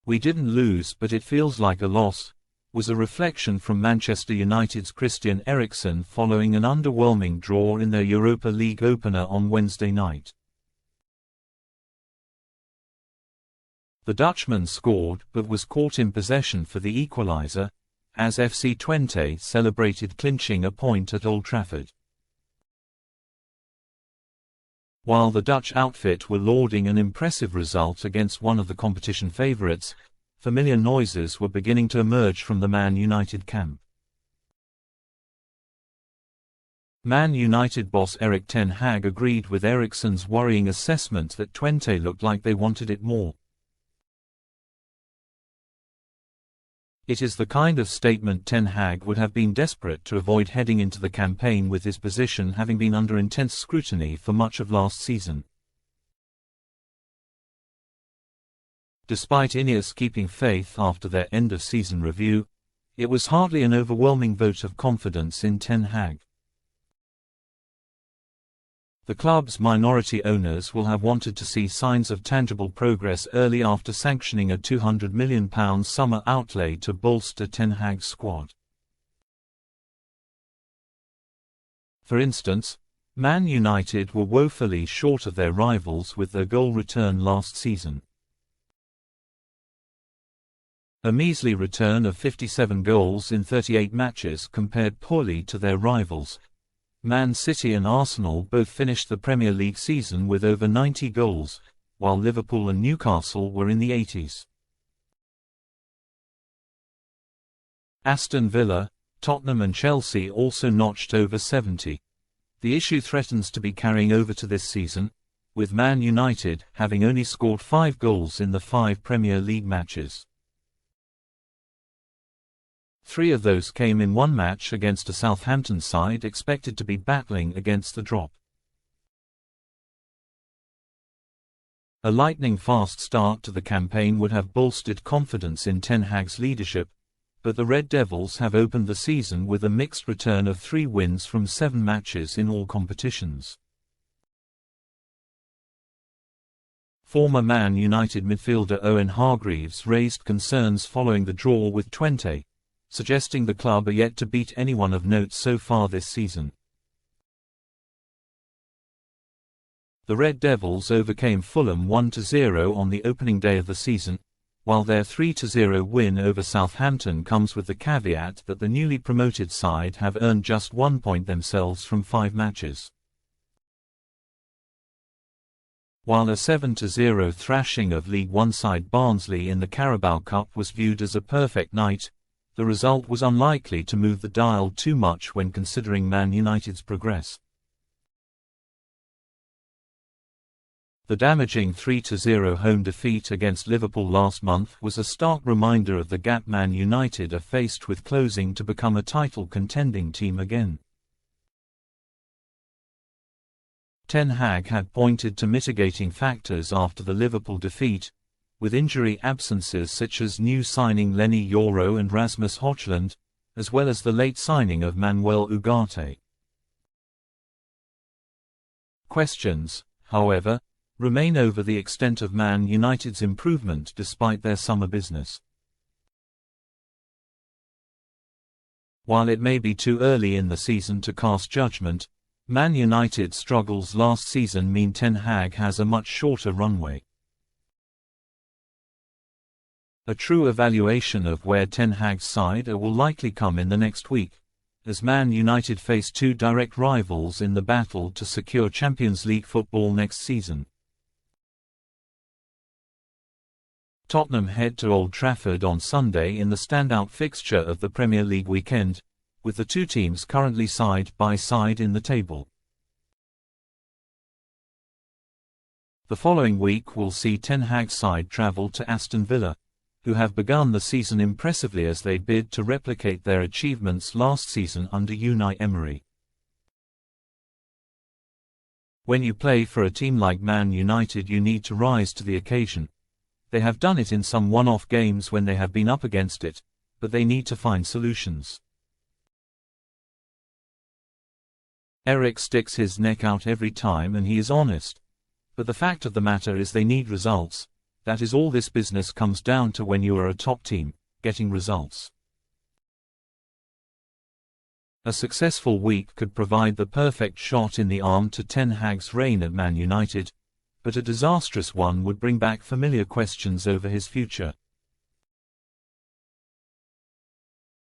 "We didn't lose, but it feels like a loss," was a reflection from Manchester United's Christian Eriksen following an underwhelming draw in their Europa League opener on Wednesday night. The Dutchman scored but was caught in possession for the equaliser, as FC Twente celebrated clinching a point at Old Trafford. While the Dutch outfit were lauding an impressive result against one of the competition favourites, familiar noises were beginning to emerge from the Man United camp. Man United boss Erik Ten Hag agreed with Eriksen's worrying assessment that Twente looked like they wanted it more. "It is the kind of statement Ten Hag would have been desperate to avoid heading into the campaign with his position having been under intense scrutiny for much of last season." Despite Ineos keeping faith after their end-of-season review, it was hardly an overwhelming vote of confidence in Ten Hag. The club's minority owners will have wanted to see signs of tangible progress early after sanctioning a £200 million summer outlay to bolster Ten Hag's squad. For instance, Man United were woefully short of their rivals with their goal return last season. A measly return of 57 goals in 38 matches compared poorly to their rivals. Man City and Arsenal both finished the Premier League season with over 90 goals, while Liverpool and Newcastle were in the 80s. Aston Villa, Tottenham and Chelsea also notched over 70. The issue threatens to be carrying over to this season, with Man United having only scored 5 goals in the 5 Premier League matches. 3 of those came in one match against a Southampton side expected to be battling against the drop. A lightning-fast start to the campaign would have bolstered confidence in Ten Hag's leadership, but the Red Devils have opened the season with a mixed return of 3 wins from 7 matches in all competitions. Former Man United midfielder Owen Hargreaves raised concerns following the draw with Twente, suggesting the club are yet to beat anyone of note so far this season. The Red Devils overcame Fulham 1-0 on the opening day of the season, while their 3-0 win over Southampton comes with the caveat that the newly promoted side have earned just 1 point themselves from 5 matches. While a 7-0 thrashing of League One side Barnsley in the Carabao Cup was viewed as a perfect night, the result was unlikely to move the dial too much when considering Man United's progress. The damaging 3-0 home defeat against Liverpool last month was a stark reminder of the gap Man United are faced with closing to become a title-contending team again. Ten Hag had pointed to mitigating factors after the Liverpool defeat, with injury absences such as new signing Lenny Yoro and Rasmus Højlund, as well as the late signing of Manuel Ugarte. Questions, however, remain over the extent of Man United's improvement despite their summer business. While it may be too early in the season to cast judgment, Man United's struggles last season mean Ten Hag has a much shorter runway. A true evaluation of where Ten Hag's side will likely come in the next week, as Man United face 2 direct rivals in the battle to secure Champions League football next season. Tottenham head to Old Trafford on Sunday in the standout fixture of the Premier League weekend, with the 2 teams currently side by side in the table. The following week will see Ten Hag's side travel to Aston Villa, who have begun the season impressively as they bid to replicate their achievements last season under Unai Emery. When you play for a team like Man United, you need to rise to the occasion. They have done it in some one-off games when they have been up against it, but they need to find solutions. Erik sticks his neck out every time and he is honest. But the fact of the matter is they need results. That is all this business comes down to when you are a top team, getting results. A successful week could provide the perfect shot in the arm to Ten Hag's reign at Man United, but a disastrous one would bring back familiar questions over his future.